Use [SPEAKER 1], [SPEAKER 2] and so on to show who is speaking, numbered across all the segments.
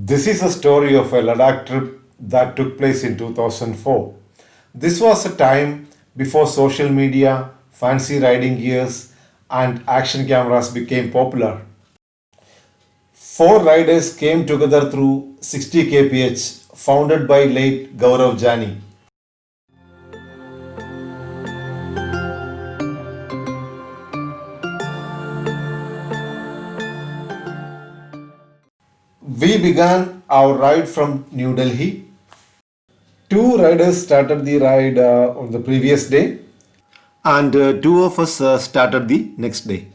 [SPEAKER 1] This is a story of a Ladakh trip that took place in 2004. This was a time before social media, fancy riding gears, and action cameras became popular. Four riders came together through 60 kph, founded by late Gaurav Jani. We began our ride from New Delhi. Two riders started the ride on the previous day, and two of us started the next day.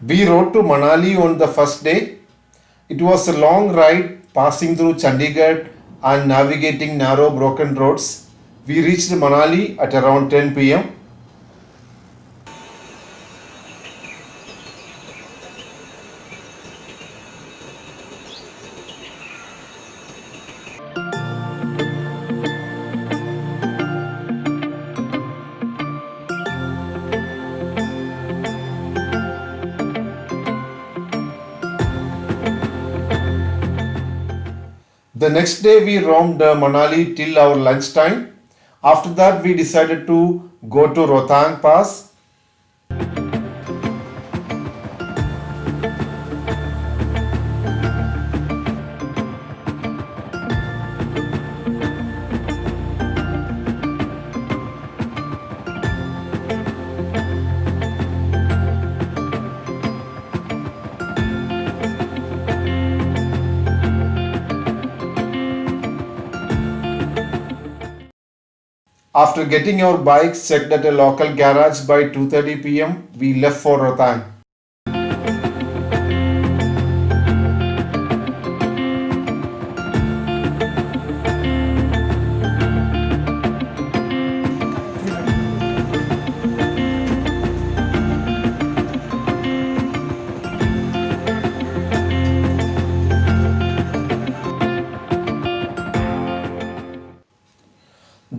[SPEAKER 1] We rode to Manali on the first day. It was a long ride passing through Chandigarh and navigating narrow broken roads. We reached Manali at around 10 p.m. The next day we roamed Manali till our lunchtime. After that we decided to go to Rohtang Pass. After getting our bikes checked at a local garage by 2:30 p.m., we left for Rohtang.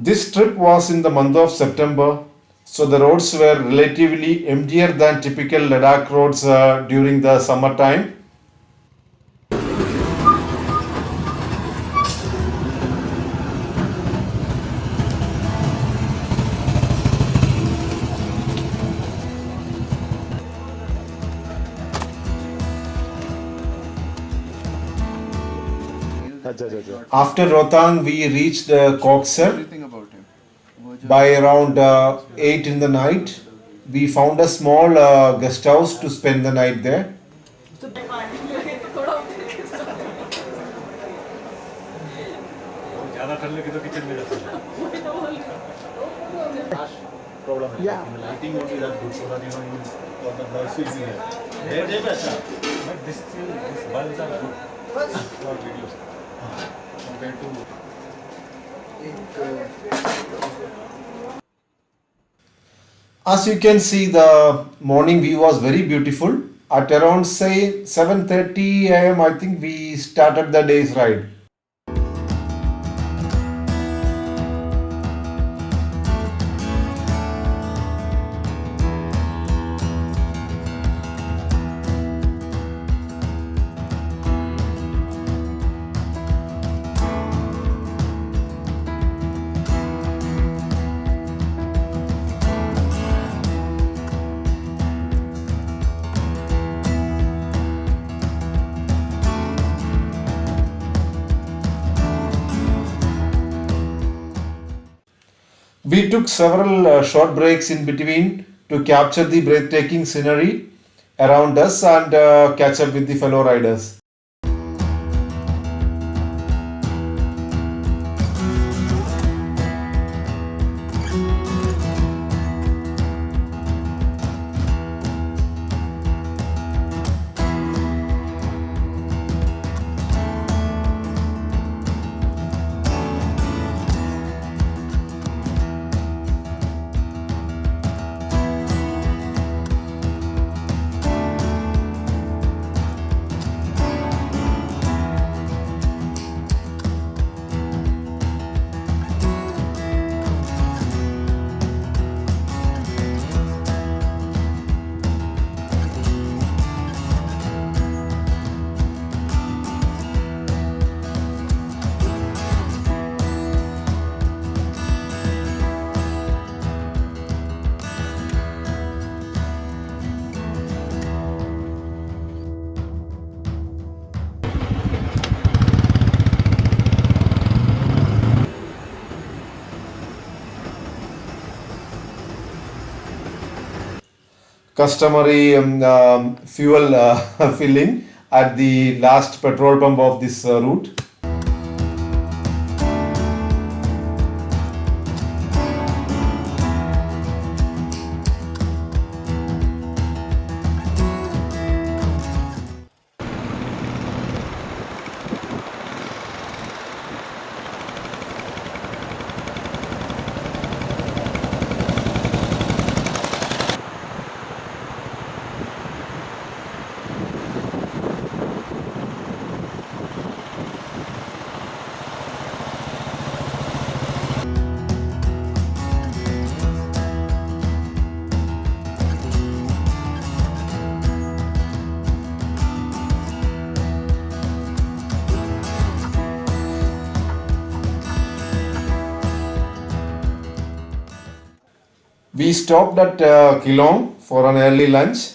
[SPEAKER 1] This trip was in the month of September, so the roads were relatively emptier than typical Ladakh roads during the summertime. After Rohtang, we reached Koksar by around 8 in the night. We found a small guest house to spend the night there. As you can see, the morning view was very beautiful. At around say 7:30 a.m., I think we started the day's ride. We took several short breaks in between to capture the breathtaking scenery around us and catch up with the fellow riders. customary fuel filling at the last petrol pump of this route. We stopped at Kilong for an early lunch.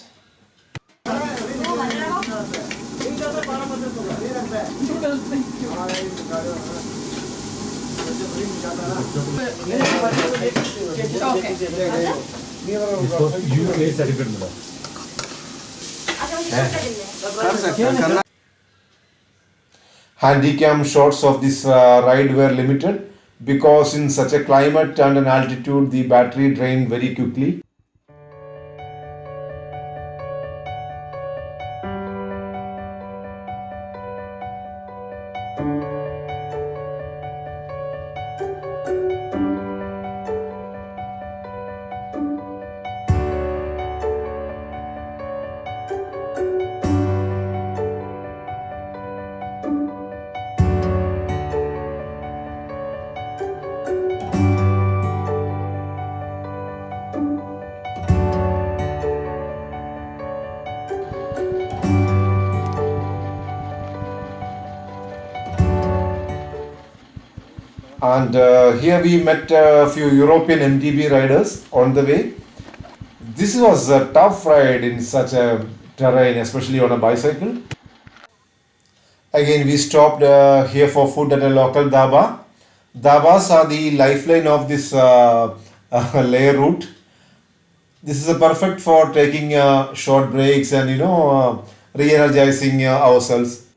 [SPEAKER 1] Handycam shots of this ride were limited because in such a climate and an altitude the battery drained very quickly. And here we met a few European MTB riders on the way. This was a tough ride in such a terrain, especially on a bicycle. Again, we stopped here for food at a local dhaba. Dhabas are the lifeline of this layer route. This is a perfect for taking short breaks and re-energizing ourselves.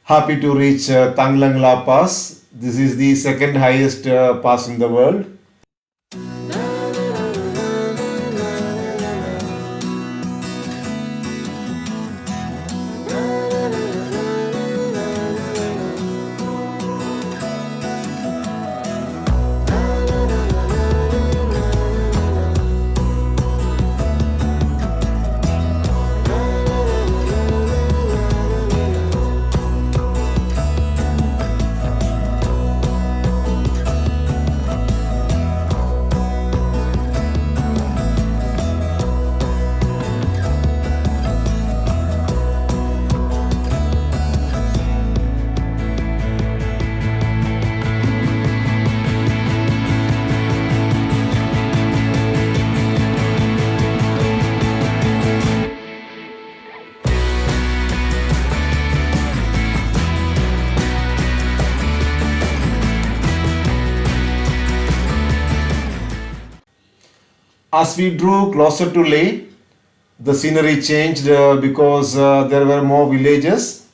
[SPEAKER 1] Happy to reach Tanglang La Pass. This is the second highest pass in the world. As we drew closer to Leh, the scenery changed because there were more villages.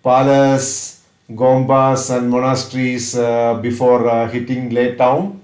[SPEAKER 1] palace, gombas, and monasteries before hitting Lake Town.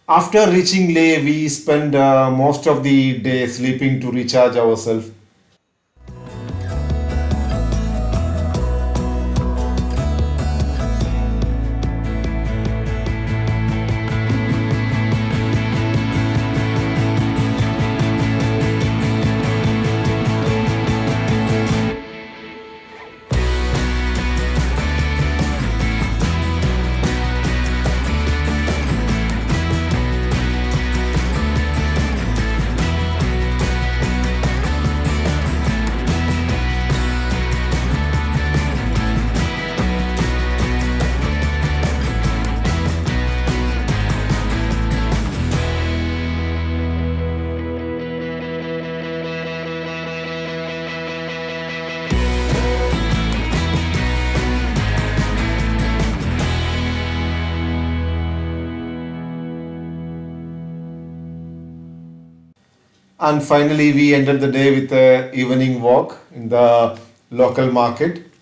[SPEAKER 1] After reaching Leh, we spend most of the day sleeping to recharge ourselves. And finally, we ended the day with a evening walk in the local market.